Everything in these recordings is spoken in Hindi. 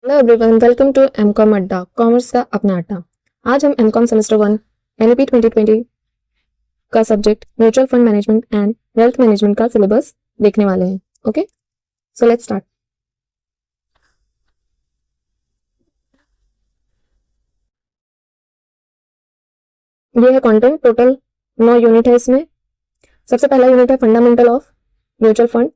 Hello everyone, welcome to MCom Adda, commerce का अपना अड्डा। आज हम एमकॉम सेमेस्टर 1 एनईपी 2020 का subject mutual fund management and wealth management का सिलेबस देखने वाले हैं। Okay, so let's start. ये है कंटेंट, टोटल 9 यूनिट है इसमें। सबसे पहला यूनिट है fundamental of mutual fund,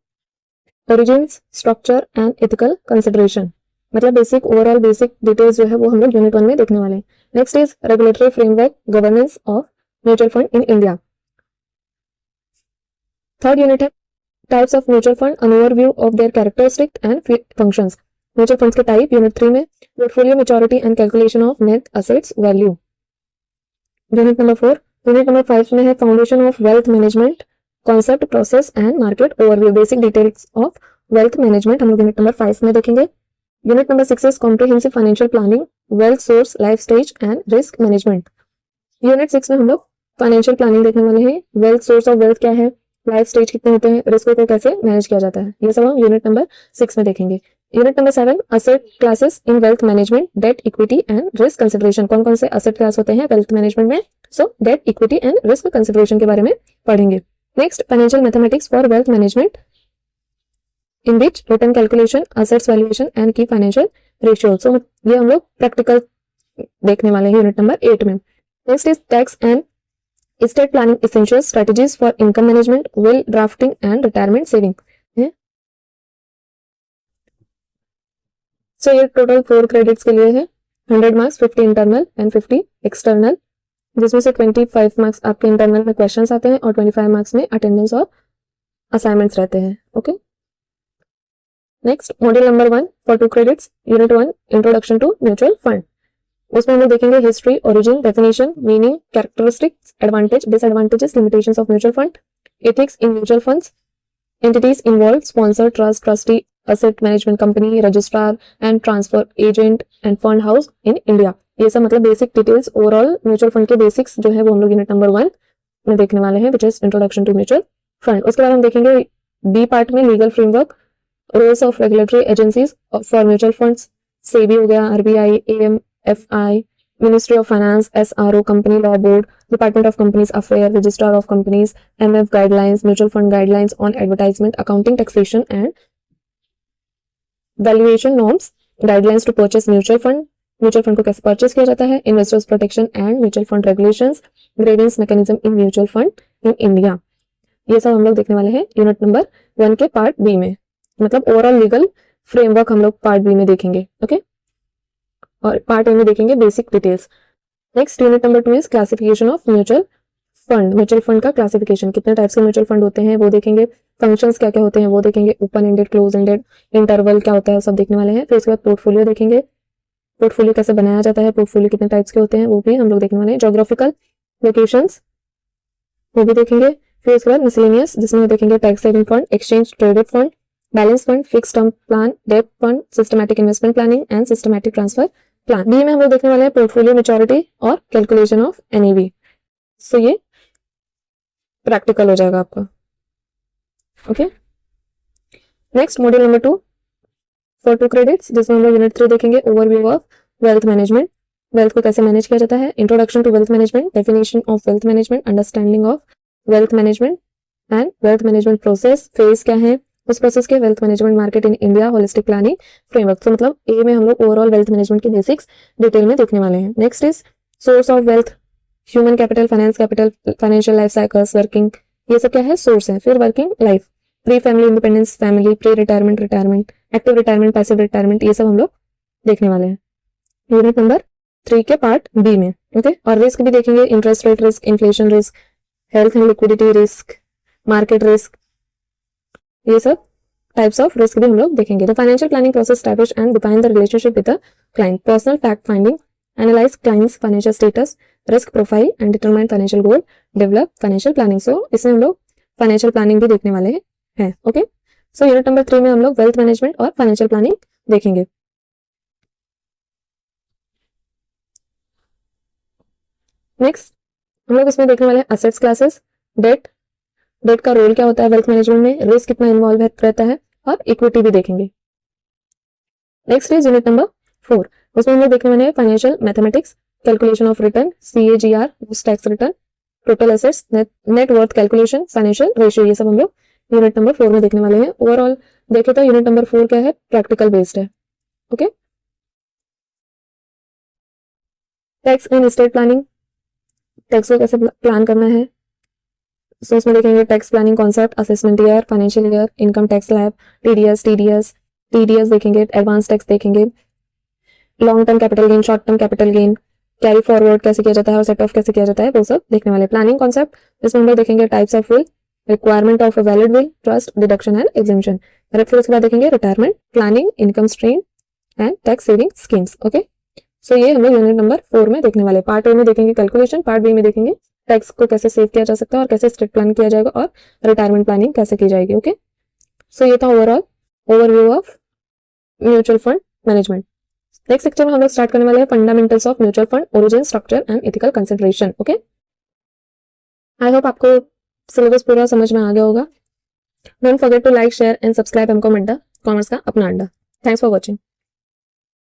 origins, structure and ethical consideration. मतलब बेसिक ओवरऑल बेसिक डिटेल्स जो है वो हम लोग यूनिट 1 में देखने वाले हैं। Next is regulatory framework, governance of mutual fund in India. Third unit है types of mutual fund, an overview of their characteristic and functions. Mutual funds के टाइप यूनिट 3 में, portfolio maturity and calculation of net assets value. Unit number 4, unit number 5 में है foundation of wealth management, concept, process and market overview, basic details of wealth management हम लोग यूनिट नंबर 5 में देखेंगे। Unit number 6 is comprehensive financial planning, wealth source, life stage and risk management. Unit 6 में हम लोग फाइनेंशियल प्लानिंग देखने वाले हैं, वेल्थ सोर्स ऑफ वेल्थ क्या है, लाइफ स्टेज कितने होते हैं, रिस्क को कैसे मैनेज किया जाता है, ये सब हम यूनिट नंबर 6 में देखेंगे। Unit number 7, asset classes in wealth management, debt, equity and risk consideration. कौन कौन से असेट क्लास होते हैं वेल्थ मैनेजमेंट में, so debt, equity and risk consideration के बारे में पढ़ेंगे। Next, financial mathematics for wealth management in which return calculation, assets valuation and key financial ratio. So ये हम लोग प्रैक्टिकल देखने वाले हैं यूनिट नंबर 8 में। Next is tax and estate planning essentials, strategies for income management, will drafting and retirement saving है। सो ये टोटल 4 क्रेडिट्स के लिए है, 100 मार्क्स, 50 इंटरनल एंड 50 एक्सटर्नल, जिसमें से 25 मार्क्स आपके इंटरनल में क्वेश्चंस आते हैं और 25 मार्क्स में अटेंडेंस और असाइनमेंट्स रहते हैं। Okay, next module number 1 for 2 credits, unit 1 introduction to mutual fund. उसमें हम लोग देखेंगे history, origin, definition, meaning, characteristics, advantage, disadvantages, limitations of mutual fund, ethics in mutual funds, entities involve, sponsor, trust, trustee, asset management company, registrar and transfer agent and fund house in India. ये सब मतलब basic details overall mutual fund के बेसिक्स जो है वो हम लोग यूनिट नंबर 1 में देखने वाले हैं, which is introduction to mutual fund. उसके बाद हम देखेंगे बी पार्ट में legal framework, roles of regulatory agencies for mutual funds, SEBI हो गया, RBI, AMFI, ministry of finance, SRO, company law board, department of companies affair, registrar of companies, MF guidelines, mutual fund guidelines on advertisement, accounting, taxation and valuation norms, guidelines to purchase mutual fund, mutual fund को कैसे परचेस किया जाता है, investors protection and mutual fund regulations, grievance mechanism in mutual fund in India. ये सब हम लोग देखने वाले हैं यूनिट नंबर 1 के पार्ट बी में, मतलब ओवरऑल लीगल फ्रेमवर्क हम लोग पार्ट बी में देखेंगे। ओके, और पार्ट ए में देखेंगे basic details. Next unit number 2 is classification of mutual fund. Mutual fund का क्लासिफिकेशन, कितने टाइप्स के म्यूचुअल फंड होते हैं वो देखेंगे, फंक्शंस क्या क्या होते हैं वो देखेंगे, open ended, close ended, interval क्या होता है सब देखने वाले हैं। फिर उसके बाद पोर्टफोलियो देखेंगे, पोर्टफोलियो कैसे बनाया जाता है, पोर्टफोलियो कितने टाइप्स के होते हैं वो भी हम लोग देखने वाले हैं। ज्योग्राफिकल लोकेशंस वो भी देखेंगे। फिर उसके बाद मिसलेनियस, जिसमें देखेंगे tax saving fund, exchange traded fund, balance fund, fix term plan, debt fund, systematic investment planning and systematic transfer plan. B में हम लोग देखने वाले हैं पोर्टफोलियो मैच्योरिटी और कैलकुलेशन ऑफ एनईवी। सो ये प्रैक्टिकल हो जाएगा आपका। Okay, next module number 2 for 2 credits, जिसमें हम लोग यूनिट 3 देखेंगे, overview of wealth management, wealth को कैसे मैनेज किया जाता है, introduction to wealth management, definition of wealth management, understanding of wealth management and wealth management process, phase क्या है उस प्रोसेस के, wealth management market in India, holistic planning framework. तो मतलब ए में हम लोग ओवरऑल वेल्थ मैनेजमेंट के बेसिक्स डिटेल में देखने वाले हैं। Next is source of wealth, human capital, finance capital, financial life cycles, working, ये सब क्या है सोर्स है। फिर working life, pre family independence, family, pre retirement, retirement, active retirement, passive retirement, ये सब हम लोग देखने वाले हैं यूनिट नंबर 3 के पार्ट बी में। ओके, और रिस्क भी देखेंगे, interest rate risk, inflation risk, health and liquidity risk, market risk, ये सब टाइप्स ऑफ रिस्क भी हम लोग देखेंगे। The financial planning process establish and define the relationship with the client, personal fact finding, analyse clients financial status, risk profile and determine financial goal, develop financial planning. So इसमें हम लोग फाइनेंशियल प्लानिंग भी देखने वाले हैं। ओके, सो यूनिट नंबर 3 में हम लोग वेल्थ मैनेजमेंट और फाइनेंशियल प्लानिंग देखेंगे। नेक्स्ट हम लोग इसमें देखने वाले हैं असेट्स क्लासेस, डेट, डेट का रोल क्या होता है वेल्थ मैनेजमेंट में, रिस्क कितना इन्वॉल्व रहता है, और इक्विटी भी देखेंगे। Next is unit number 4। उसमें हम लोग देखने वाले हैं financial mathematics, calculation of return, CAGR, tax return, total assets, net worth calculation, financial ratio, ये सब हम लोग यूनिट नंबर 4 में देखने वाले हैं। ओवरऑल देखें तो यूनिट नंबर 4 क्या है, प्रैक्टिकल बेस्ड है। Okay, tax and state planning, tax को कैसे प्लान करना है, सो इसमें देखेंगे tax planning concept, assessment year, financial year, income tax slab, TDS देखेंगे, एडवांस टैक्स देखेंगे, long term capital gain, short term capital gain, carry forward कैसे किया जाता है और सेट ऑफ कैसे किया जाता है, वो सब देखने वाले। प्लानिंग कॉन्सेप्ट, इसमें हम लोग देखेंगे types of will, requirement of a valid will, trust, deduction and exemption. फिर उसके बाद देखेंगे retirement planning, income stream and tax saving schemes. Okay, so ये हम लोग यूनिट नंबर 4 में देखने वाले। पार्ट ए में देखेंगे कैलकुलेशन, पार्ट बी में देखेंगे टैक्स को कैसे सेव किया जा सकता है और कैसे स्टेट प्लान किया जाएगा और रिटायरमेंट प्लानिंग कैसे की जाएगी। ओके, सो ये था overall overview of mutual fund management. Next section में हम लोग स्टार्ट करने वाले हैं fundamentals of mutual fund, origin, structure and ethical consideration. Okay, I hope आपको सिलेबस पूरा समझ में आ गया होगा। Don't forget to like, share and subscribe MCom Adda, commerce का अपना अड्डा। Thanks for watching.